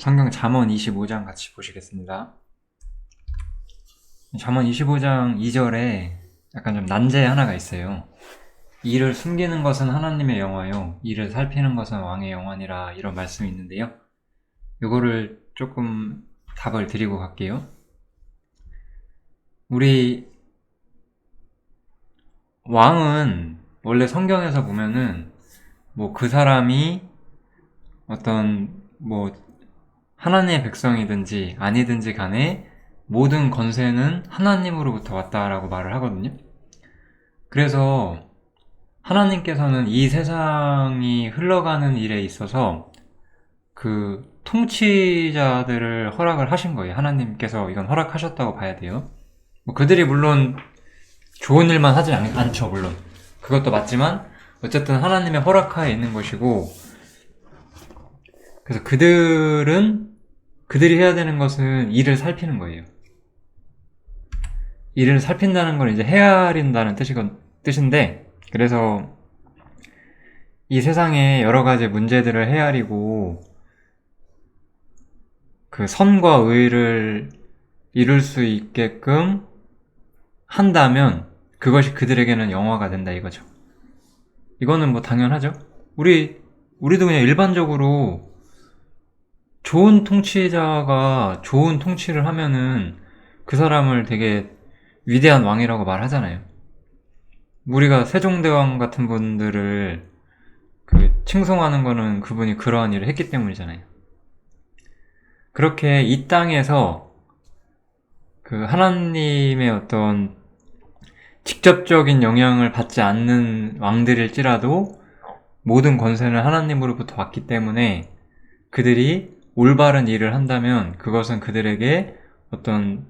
성경 잠언 25장 같이 보시겠습니다. 잠언 25장 2절에 약간 좀 난제 하나가 있어요. 이를 숨기는 것은 하나님의 영화요, 이를 살피는 것은 왕의 영화니라, 이런 말씀이 있는데요. 이거를 조금 답을 드리고 갈게요. 우리 왕은 원래 성경에서 보면은 뭐 그 사람이 어떤 뭐 하나님의 백성이든지 아니든지 간에 모든 권세는 하나님으로부터 왔다라고 말을 하거든요. 그래서 하나님께서는 이 세상이 흘러가는 일에 있어서 그 통치자들을 허락을 하신 거예요. 하나님께서 이건 허락하셨다고 봐야 돼요. 뭐 그들이 물론 좋은 일만 하지 않죠, 물론. 그것도 맞지만 어쨌든 하나님의 허락하에 있는 것이고, 그래서 그들이 해야 되는 것은 이를 살피는 거예요. 이를 살핀다는 건 이제 헤아린다는 뜻인데, 그래서 이 세상에 여러 가지 문제들을 헤아리고 그 선과 의를 이룰 수 있게끔 한다면 그것이 그들에게는 영화가 된다 이거죠. 이거는 뭐 당연하죠. 우리도 그냥 일반적으로 좋은 통치자가 좋은 통치를 하면은 그 사람을 되게 위대한 왕이라고 말하잖아요. 우리가 세종대왕 같은 분들을 칭송하는 거는 그분이 그러한 일을 했기 때문이잖아요. 그렇게 이 땅에서 그 하나님의 어떤 직접적인 영향을 받지 않는 왕들일지라도 모든 권세는 하나님으로부터 왔기 때문에 그들이 올바른 일을 한다면 그것은 그들에게 어떤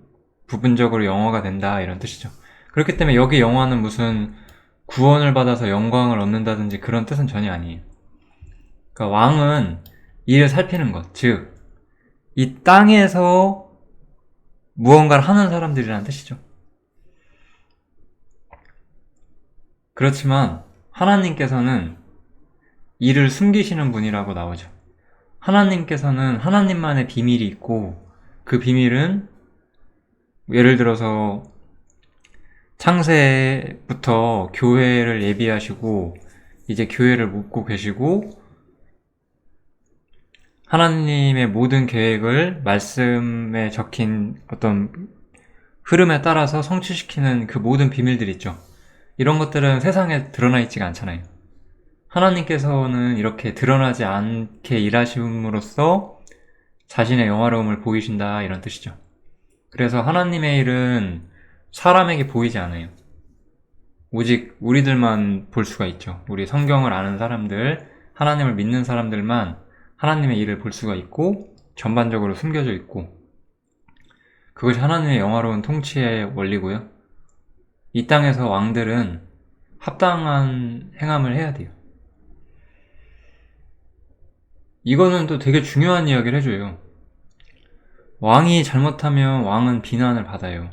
부분적으로 영화가 된다, 이런 뜻이죠. 그렇기 때문에 여기 영화는 무슨 구원을 받아서 영광을 얻는다든지 그런 뜻은 전혀 아니에요. 그러니까 왕은 이를 살피는 것, 즉 이 땅에서 무언가를 하는 사람들이라는 뜻이죠. 그렇지만 하나님께서는 이를 숨기시는 분이라고 나오죠. 하나님께서는 하나님만의 비밀이 있고, 그 비밀은 예를 들어서 창세부터 교회를 예비하시고 이제 교회를 묻고 계시고, 하나님의 모든 계획을 말씀에 적힌 어떤 흐름에 따라서 성취시키는 그 모든 비밀들이 있죠. 이런 것들은 세상에 드러나 있지가 않잖아요. 하나님께서는 이렇게 드러나지 않게 일하심으로써 자신의 영화로움을 보이신다, 이런 뜻이죠. 그래서 하나님의 일은 사람에게 보이지 않아요. 오직 우리들만 볼 수가 있죠. 우리 성경을 아는 사람들, 하나님을 믿는 사람들만 하나님의 일을 볼 수가 있고 전반적으로 숨겨져 있고, 그것이 하나님의 영화로운 통치의 원리고요. 이 땅에서 왕들은 합당한 행함을 해야 돼요. 이거는 또 되게 중요한 이야기를 해줘요. 왕이 잘못하면 왕은 비난을 받아요.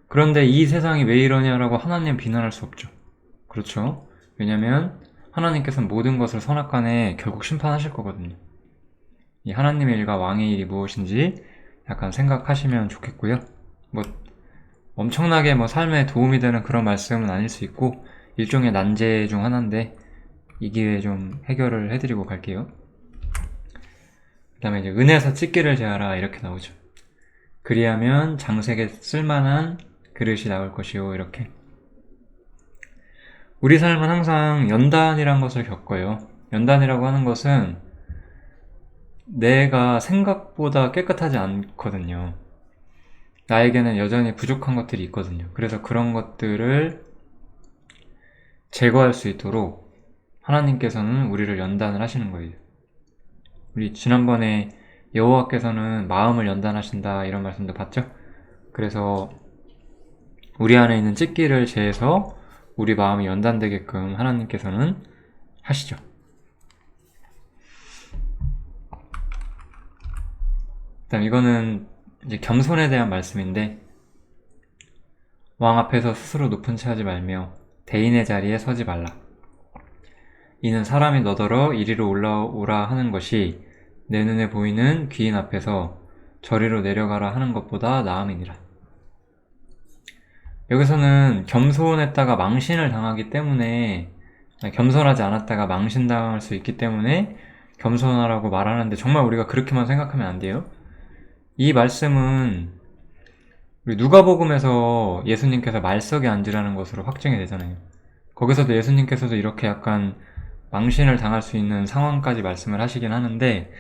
그런데 이 세상이 왜 이러냐라고 하나님 비난할 수 없죠. 그렇죠? 왜냐면 하나님께서는 모든 것을 선악간에 결국 심판하실 거거든요. 이 하나님의 일과 왕의 일이 무엇인지 약간 생각하시면 좋겠고요. 뭐 엄청나게 삶에 도움이 되는 그런 말씀은 아닐 수 있고 일종의 난제 중 하나인데 이 기회에 좀 해결을 해드리고 갈게요. 그 다음에 이제 은에서 찢기를 제하라, 이렇게 나오죠. 그리하면 장색에 쓸만한 그릇이 나올 것이요, 이렇게. 우리 삶은 항상 연단이란 것을 겪어요. 연단이라고 하는 것은 내가 생각보다 깨끗하지 않거든요. 나에게는 여전히 부족한 것들이 있거든요. 그래서 그런 것들을 제거할 수 있도록 하나님께서는 우리를 연단을 하시는 거예요. 우리 지난번에 여호와께서는 마음을 연단하신다, 이런 말씀도 봤죠? 그래서 우리 안에 있는 찢기를 제해서 우리 마음이 연단되게끔 하나님께서는 하시죠. 그다음 이거는 이제 겸손에 대한 말씀인데, 왕 앞에서 스스로 높은 채 하지 말며 대인의 자리에 서지 말라. 이는 사람이 너더러 이리로 올라오라 하는 것이 내 눈에 보이는 귀인 앞에서 저리로 내려가라 하는 것보다 나음이니라. 여기서는 겸손했다가 망신을 당하기 때문에, 겸손하지 않았다가 망신당할 수 있기 때문에 겸손하라고 말하는데, 정말 우리가 그렇게만 생각하면 안 돼요. 이 말씀은 우리 누가복음에서 예수님께서 말석에 앉으라는 것으로 확정이 되잖아요. 거기서도 예수님께서도 이렇게 약간 망신을 당할 수 있는 상황까지 말씀을 하시긴 하는데,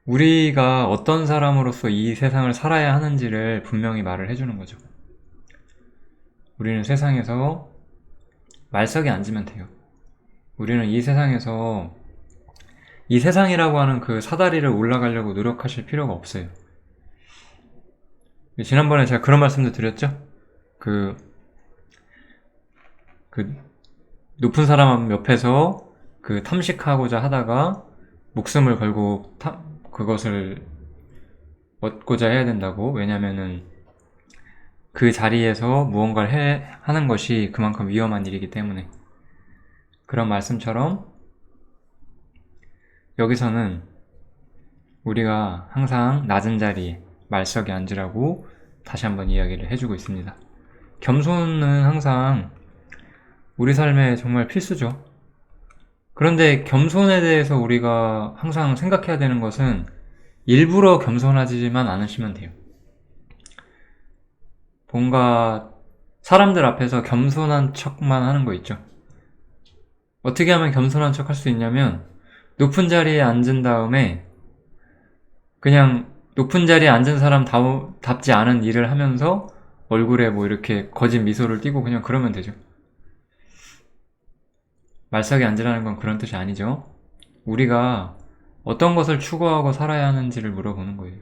우리가 어떤 사람으로서 이 세상을 살아야 하는지를 분명히 말을 해주는 거죠. 우리는 세상에서 말석에 앉으면 돼요. 우리는 이 세상에서 이 세상이라고 하는 그 사다리를 올라가려고 노력하실 필요가 없어요. 지난번에 제가 그런 말씀도 드렸죠? 그 높은 사람 옆에서 탐식하고자 하다가 목숨을 걸고 그것을 얻고자 해야 된다고. 왜냐면은 그 자리에서 무언가를 하는 것이 그만큼 위험한 일이기 때문에. 그런 말씀처럼 여기서는 우리가 항상 낮은 자리에 말석에 앉으라고 다시 한번 이야기를 해주고 있습니다. 겸손은 항상 우리 삶에 정말 필수죠. 그런데 겸손에 대해서 우리가 항상 생각해야 되는 것은 일부러 겸손하지만 않으시면 돼요. 뭔가 사람들 앞에서 겸손한 척만 하는 거 있죠. 어떻게 하면 겸손한 척 할 수 있냐면, 높은 자리에 앉은 다음에 그냥 높은 자리에 앉은 사람 답지 않은 일을 하면서 얼굴에 뭐 이렇게 거짓 미소를 띠고 그냥 그러면 되죠. 말석에 앉으라는 건 그런 뜻이 아니죠. 우리가 어떤 것을 추구하고 살아야 하는지를 물어보는 거예요.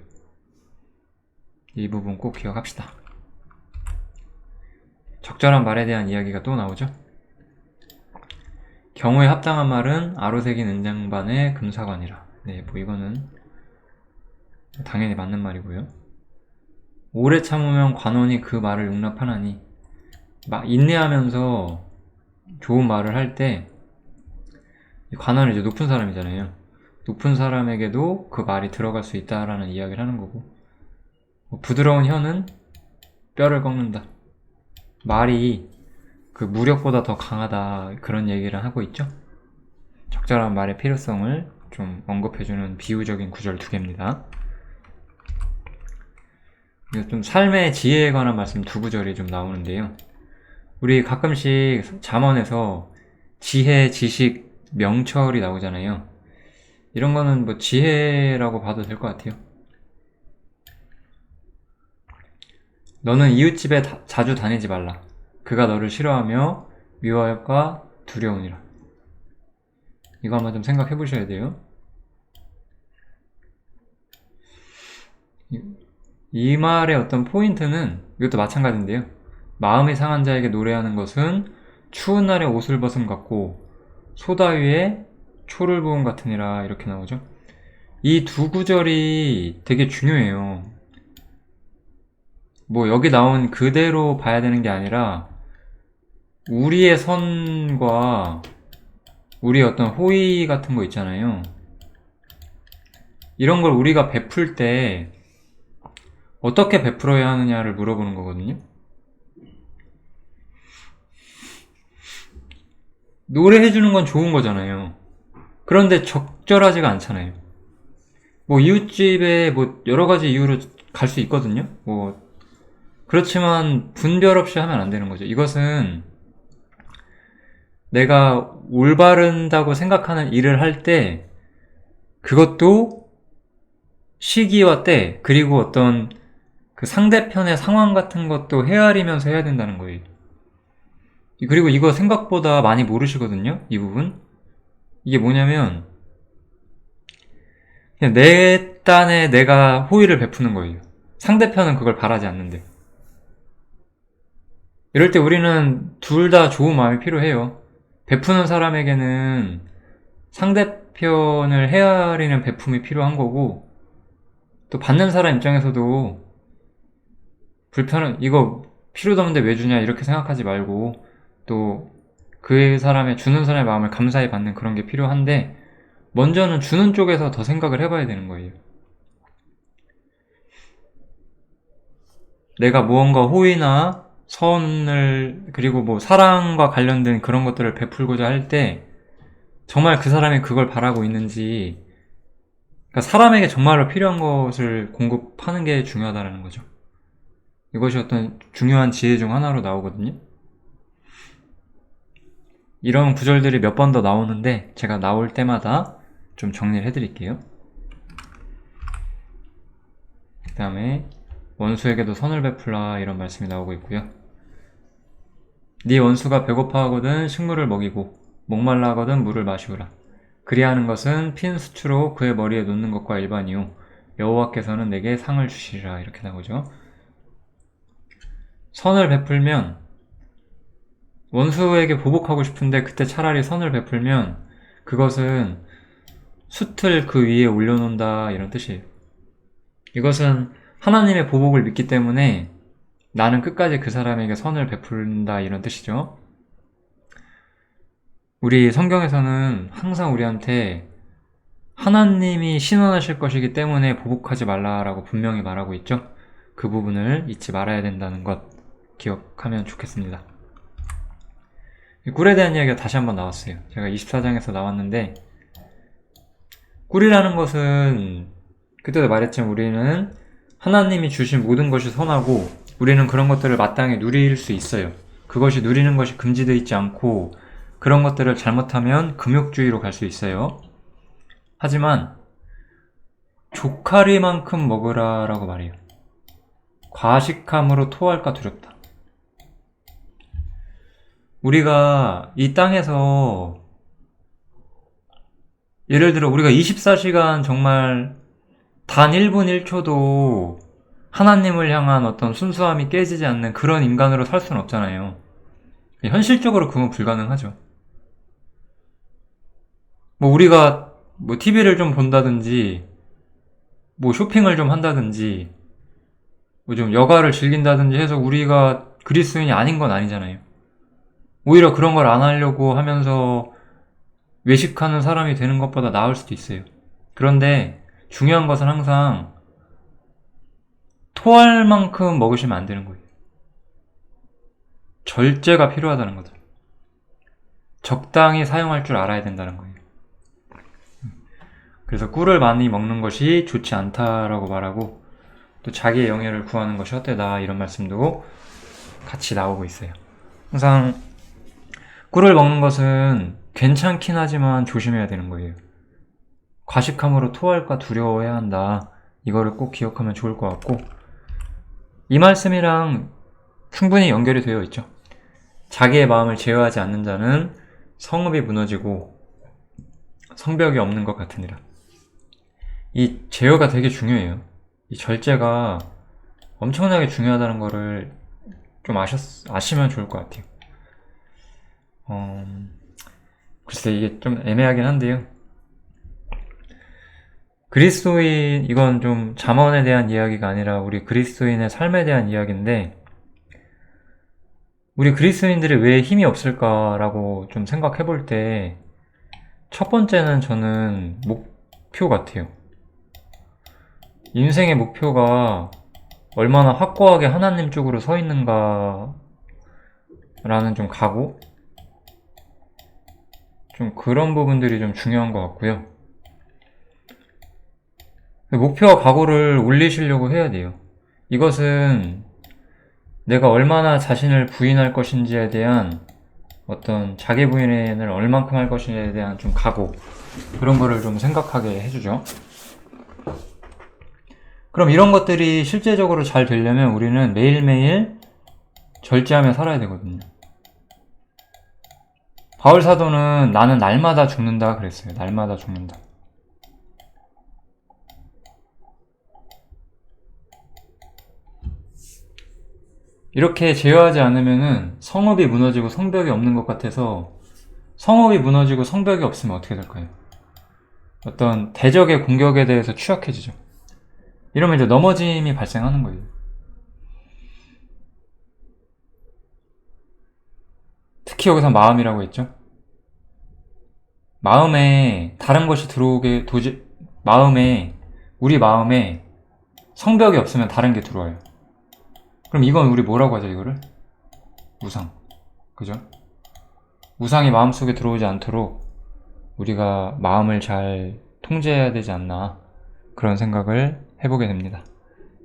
이 부분 꼭 기억합시다. 적절한 말에 대한 이야기가 또 나오죠. 경우에 합당한 말은 아로새긴 은장반의 금사관이라. 네, 뭐 이거는 당연히 맞는 말이고요. 오래 참으면 관원이 그 말을 용납하나니, 인내하면서 좋은 말을 할 때 관원은 이제 높은 사람이잖아요. 높은 사람에게도 그 말이 들어갈 수 있다라는 이야기를 하는 거고, 부드러운 혀는 뼈를 꺾는다. 말이 그 무력보다 더 강하다, 그런 얘기를 하고 있죠. 적절한 말의 필요성을 좀 언급해주는 비유적인 구절 2개입니다. 좀 삶의 지혜에 관한 말씀 2구절이 좀 나오는데요. 우리 가끔씩 잠언에서 지혜, 지식, 명철이 나오잖아요. 이런 거는 뭐 지혜라고 봐도 될 것 같아요. 너는 이웃집에 자주 다니지 말라. 그가 너를 싫어하며 미워할까 두려우니라. 이거 한번 좀 생각해 보셔야 돼요. 이 말의 어떤 포인트는 이것도 마찬가지인데요. 마음이 상한 자에게 노래하는 것은 추운 날에 옷을 벗음 같고 소다 위에 초를 부음 같으니라, 이렇게 나오죠. 이 2구절이 되게 중요해요. 뭐 여기 나온 그대로 봐야 되는 게 아니라 우리의 선과 우리의 어떤 호의 같은 거 있잖아요. 이런 걸 우리가 베풀 때 어떻게 베풀어야 하느냐를 물어보는 거거든요. 노래해주는 건 좋은 거잖아요. 그런데 적절하지가 않잖아요. 뭐 이웃집에 뭐 여러 가지 이유로 갈 수 있거든요. 뭐 그렇지만 분별 없이 하면 안 되는 거죠. 이것은 내가 올바른다고 생각하는 일을 할 때 그것도 시기와 때, 그리고 어떤 그 상대편의 상황 같은 것도 헤아리면서 해야 된다는 거예요. 그리고 이거 생각보다 많이 모르시거든요, 이 부분. 이게 뭐냐면 그냥 내 딴에 내가 호의를 베푸는 거예요. 상대편은 그걸 바라지 않는데. 이럴 때 우리는 둘 다 좋은 마음이 필요해요. 베푸는 사람에게는 상대편을 헤아리는 베품이 필요한 거고, 또 받는 사람 입장에서도 이거 필요도 없는데 왜 주냐 이렇게 생각하지 말고, 또 그 사람의 주는 사람의 마음을 감사히 받는 그런 게 필요한데, 먼저는 주는 쪽에서 더 생각을 해봐야 되는 거예요. 내가 무언가 호의나 선을, 그리고 뭐 사랑과 관련된 그런 것들을 베풀고자 할 때 정말 그 사람이 그걸 바라고 있는지, 그러니까 사람에게 정말로 필요한 것을 공급하는 게 중요하다는 거죠. 이것이 어떤 중요한 지혜 중 하나로 나오거든요. 이런 구절들이 몇 번 더 나오는데 제가 나올 때마다 좀 정리를 해드릴게요. 그 다음에 원수에게도 선을 베풀라, 이런 말씀이 나오고 있고요. 네 원수가 배고파하거든 식물을 먹이고 목말라 하거든 물을 마시우라. 그리하는 것은 핀 수추로 그의 머리에 놓는 것과 일반이요 여호와께서는 내게 상을 주시리라, 이렇게 나오죠. 선을 베풀면, 원수에게 보복하고 싶은데 그때 차라리 선을 베풀면 그것은 숯을 그 위에 올려놓는다, 이런 뜻이에요. 이것은 하나님의 보복을 믿기 때문에 나는 끝까지 그 사람에게 선을 베푼다, 이런 뜻이죠. 우리 성경에서는 항상 우리한테 하나님이 신원하실 것이기 때문에 보복하지 말라라고 분명히 말하고 있죠. 그 부분을 잊지 말아야 된다는 것 기억하면 좋겠습니다. 꿀에 대한 이야기가 다시 한번 나왔어요. 제가 24장에서 나왔는데, 꿀이라는 것은 그때도 말했지만 우리는 하나님이 주신 모든 것이 선하고 우리는 그런 것들을 마땅히 누릴 수 있어요. 그것이 누리는 것이 금지되어 있지 않고 그런 것들을 잘못하면 금욕주의로 갈 수 있어요. 하지만 조카리만큼 먹으라라고 말해요. 과식함으로 토할까 두렵다. 우리가 이 땅에서 예를 들어 우리가 24시간 정말 단 1분 1초도 하나님을 향한 어떤 순수함이 깨지지 않는 그런 인간으로 살 수는 없잖아요. 현실적으로 그건 불가능하죠. 뭐 우리가 뭐 TV를 좀 본다든지 뭐 쇼핑을 좀 한다든지 뭐 좀 여가를 즐긴다든지 해서 우리가 그리스도인이 아닌 건 아니잖아요. 오히려 그런 걸 안 하려고 하면서 외식하는 사람이 되는 것보다 나을 수도 있어요. 그런데 중요한 것은 항상 토할 만큼 먹으시면 안 되는 거예요. 절제가 필요하다는 거죠. 적당히 사용할 줄 알아야 된다는 거예요. 그래서 꿀을 많이 먹는 것이 좋지 않다라고 말하고, 또 자기의 영예를 구하는 것이 헛되다, 이런 말씀도 같이 나오고 있어요. 항상 꿀을 먹는 것은 괜찮긴 하지만 조심해야 되는 거예요. 과식함으로 토할까 두려워해야 한다. 이거를 꼭 기억하면 좋을 것 같고, 이 말씀이랑 충분히 연결이 되어 있죠. 자기의 마음을 제어하지 않는 자는 성읍이 무너지고 성벽이 없는 것 같으니라. 이 제어가 되게 중요해요. 이 절제가 엄청나게 중요하다는 거를 좀 아시면 좋을 것 같아요. 글쎄 이게 좀 애매하긴 한데요. 그리스도인, 이건 좀 잠언에 대한 이야기가 아니라 우리 그리스도인의 삶에 대한 이야기인데, 우리 그리스도인들이 왜 힘이 없을까라고 좀 생각해 볼 때, 첫 번째는 저는 목표 같아요. 인생의 목표가 얼마나 확고하게 하나님 쪽으로 서 있는가 라는 좀 각오? 좀 그런 부분들이 좀 중요한 것 같고요. 목표와 각오를 올리시려고 해야 돼요. 이것은 내가 얼마나 자신을 부인할 것인지에 대한 어떤 자기 부인을 얼만큼 할 것인지에 대한 좀 각오, 그런 거를 좀 생각하게 해주죠. 그럼 이런 것들이 실제적으로 잘 되려면 우리는 매일매일 절제하며 살아야 되거든요. 바울 사도는 나는 날마다 죽는다 그랬어요. 날마다 죽는다. 이렇게 제어하지 않으면은 성읍이 무너지고 성벽이 없는 것 같아서, 성읍이 무너지고 성벽이 없으면 어떻게 될까요? 어떤 대적의 공격에 대해서 취약해지죠. 이러면 이제 넘어짐이 발생하는 거예요. 특히 여기서 마음이라고 했죠. 마음에 다른 것이 들어오게 우리 마음에 성벽이 없으면 다른 게 들어와요. 그럼 이건 우리 뭐라고 하죠, 이거를? 우상. 그죠? 우상이 마음속에 들어오지 않도록 우리가 마음을 잘 통제해야 되지 않나, 그런 생각을 해보게 됩니다.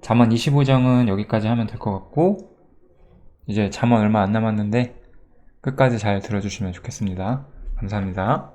잠언 25장은 여기까지 하면 될 것 같고, 이제 잠언 얼마 안 남았는데 끝까지 잘 들어주시면 좋겠습니다. 감사합니다.